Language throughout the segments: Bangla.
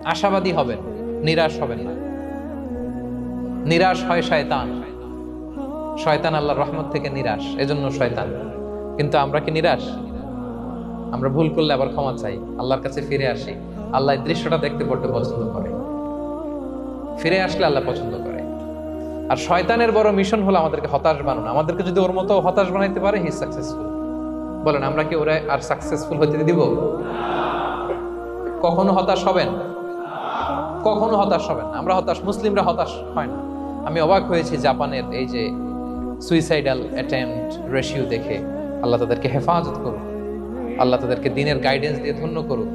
আশাবাদী হবেন, নিরাশ হবেন না। নিরাশ হয় শয়তান, শয়তান আল্লাহর রহমত থেকে নিরাশ, এজন্য শয়তান। কিন্তু আমরা কি নিরাশ? আমরা ভুল করলে আবার ক্ষমা চাই, আল্লাহর কাছে ফিরে আসি। আল্লাহ এই দৃশ্যটা দেখতে বড্ড পছন্দ করে, ফিরে আসলে আল্লাহ পছন্দ করে। আর শয়তানের বড় মিশন হলো আমাদেরকে হতাশ বানানো। আমাদেরকে যদি ওর মতো হতাশ বানাইতে পারে, হি সাকসেসফুল। বলেন, আমরা কি ওরা আর সাকসেসফুল হতে দিব? কখনো হতাশ হবেন? কখনো হতাশ হবেন না। আমরা হতাশ, মুসলিমরা হতাশ হয় না। আমি অবাক হয়েছি জাপানের এই যে সুইসাইডাল অ্যাটেম্পট রেশিও দেখে। আল্লাহ তাদেরকে হেফাজত করুক, আল্লাহ তাদেরকে দিনের গাইডেন্স দিয়ে ধন্য করুক।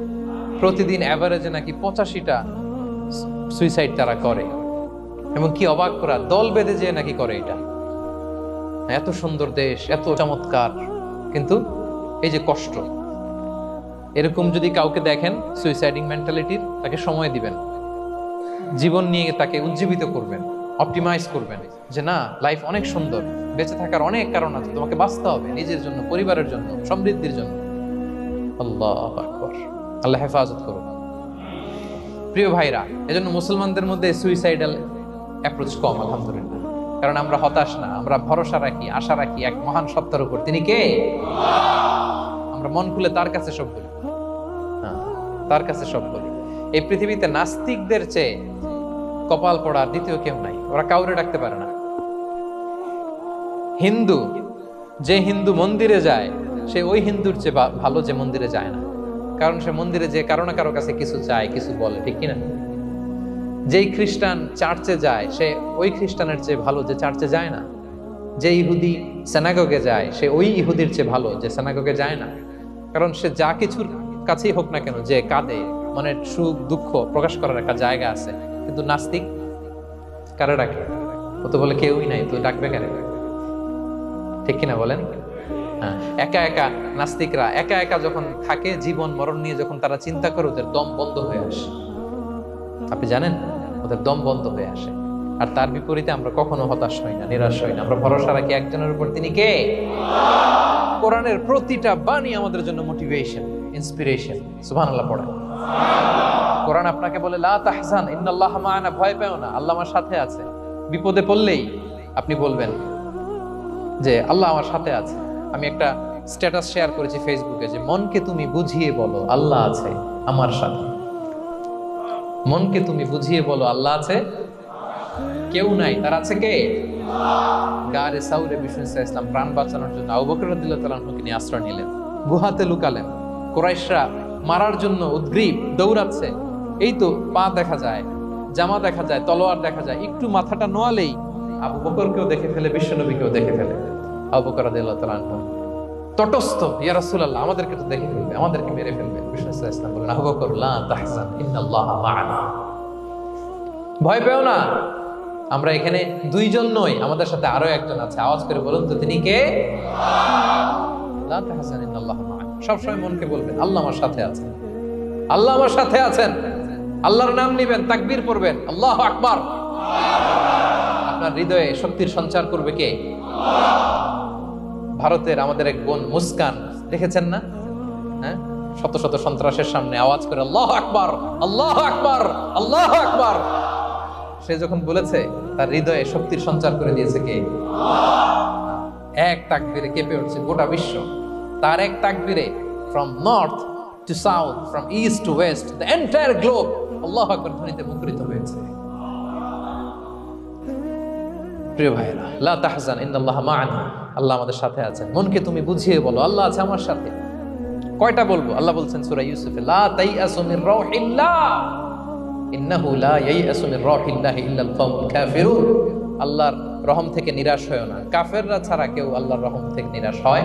প্রতিদিন অ্যাভারেজে নাকি 85টা সুইসাইড তারা করে, এবং কি অবাক করা, দল বেঁধে যেয়ে নাকি করে এটা। এত সুন্দর দেশ, এত চমৎকার, কিন্তু এই যে কষ্ট। এরকম যদি কাউকে দেখেন সুইসাইডিং মেন্টালিটির, তাকে সময় দিবেন, জীবন নিয়ে তাকে উজ্জীবিত করবেন, অপটিমাইজ করবেন যে না, লাইফ অনেক সুন্দর, বেঁচে থাকার অনেক কারণ আছে, তোমাকে বাঁচতে হবে নিজের জন্য, পরিবারের জন্য, সমৃদ্ধির জন্য। আল্লাহু আকবার, আল্লাহ হেফাজত করুন। প্রিয় ভাইরা, এজন্য মুসলমানদের মধ্যে সুইসাইডাল অ্যাপ্রোচ কম, আলহামদুলিল্লাহ। কারণ আমরা হতাশ না, আমরা ভরসা রাখি, আশা রাখি এক মহান সত্তার উপর। তিনি কে? আমরা মন খুলে তার কাছে সব বলি, তার কাছে সব বলি। এই পৃথিবীতে নাস্তিকদের চেয়ে কপাল পড়া দ্বিতীয় কেউ নাই, ওরা কাউরে ডাকতে পারে না। হিন্দু, যে হিন্দু মন্দিরে যায়, সে ওই হিন্দুর চেয়ে ভালো যে মন্দিরে যায় না। কারণ সে মন্দিরে যে কারো না কারো কাছে কিছু চায়, কিছু বলে, ঠিক কিনা? যেই খ্রিস্টান চার্চে যায়, সে ওই খ্রিস্টানের চেয়ে ভালো যে চার্চে যায় না। যে ইহুদি সেনাগগে যায়, সে ওই ইহুদির চেয়ে ভালো যে সেনাগগে যায় না। কারণ সে যা কিছুর কাছেই হোক না কেন, যে কাঁদে, মনের সুখ দুঃখ প্রকাশ করার একটা জায়গা আছে। কিন্তু নাস্তিক কারে ডাকে? ও তো বলে কেউই নাই, তো ডাকবে কারে? ঠিক কিনা বলেন? হ্যাঁ, একা একা নাস্তিকরা একা একা যখন থাকে, জীবন মরণ নিয়ে যখন তারা চিন্তা করে, ওদের দম বন্ধ হয়ে আসে। আপনি জানেন, ওদের দম বন্ধ হয়ে আসে। আর তার বিপরীতে আমরা কখনো হতাশ হই না, নিরাশ হই না। আমরা ভরসা রাখি একজনের উপর, তিনি কে? কোরআনের প্রতিটা বাণী আমাদের জন্য মোটিভেশন, ইন্সপিরেশন। সুবহানাল্লাহ পড়েন। কোরআন আপনাকে বলে লা তাহজান ইন্নাল্লাহা মা'ানা, ভয় পেও না, আল্লাহ আমার সাথে আছে। বিপদে পড়লেই আপনি বলবেন যে আল্লাহ আমার সাথে আছে। আমি একটা স্ট্যাটাস শেয়ার করেছি ফেসবুকে যে মনকে তুমি বুঝিয়ে বলো আল্লাহ আছে আমার সাথে। মনকে তুমি বুঝিয়ে বলো আল্লাহ আছে, কেউ নাই, তার আছে কে? গারে সাউরে বিষ্ণু ইসলাম প্রাণ বাঁচানোর জন্য আবু বকর রাদিয়াল্লাহু তাআলা আনহুকে নিয়ে আশ্রয় নিলেন, গুহাতে লুকালেন। কুরাইশরা মারার জন্য উদ্গ্রীব, দৌড়াচ্ছে। এই তো পা দেখা যায়, জামা দেখা যায়, তলোয়ার দেখা যায়। একটু মাথাটা নোয়ালেই আবু বকরকেও দেখে ফেলে, বিশ্বনবীকেও দেখে ফেলে। আবু বকর রাদিয়াল্লাহু তাআলা আনহু তটস্থ, ইয়া রাসূলুল্লাহ, আমাদেরকে তো দেখে ফেলবে, আমাদেরকে মেরে ফেলবে। বিষ্ণু ইসলাম বলেন, আবু বকর লা তাহজান ইন্নাল্লাহা মা'ানা, ভয় পেও না, আমরা এখানে দুইজন নই, আমাদের সাথে আরো একজন আছে। আওয়াজ করে বলুন তো, তিনি কে? লা তাহজান ইন্নাল্লাহা মা'ানা। সবসময় মনকে বলবেন আল্লাহ আমার সাথে আছেন, আল্লাহ আমার সাথে আছেন। আল্লাহর নাম নিবেন, তাকবীর পড়বেন, আল্লাহু আকবার। আপনার হৃদয়ে শক্তির সঞ্চার করবে কে? ভারতের আমাদের এক বোন মুস্কান, দেখেছেন না? হ্যাঁ, শত শত সন্ত্রাসের সামনে আওয়াজ করে আল্লাহু আকবার, আল্লাহু আকবার, আল্লাহু আকবার। সে যখন বলেছে, তার হৃদয়ে শক্তির সঞ্চার করে দিয়েছে কে? এক তাকবীরে কেঁপে উঠছে গোটা বিশ্ব। তার এক তাকবীরে from north to south, from east to west, the entire globe আল্লাহু আকবার ধ্বনিতে মুখরিত হয়েছে। প্রিয় ভাইরা, লা তাহজান ইন্নাল্লাহা মা'ানা, আল্লাহ আমাদের সাথে আছেন। মনকে তুমি বুঝিয়ে বলো আল্লাহ আছে আমার সাথে। কয়টা বলবো? আল্লাহ বলছেন সূরা ইউসুফে, লা তাইয়াসু মির রাউহিল্লাহ ইন্নাহু লা ইয়াইয়াসু মির রাউহিল্লাহি ইল্লাল কওমুল কাফিরুন। আল্লাহর রহম থেকে নিরাশ হয় না, কাফেররা ছাড়া কেউ আল্লাহর রহম থেকে নিরাশ হয়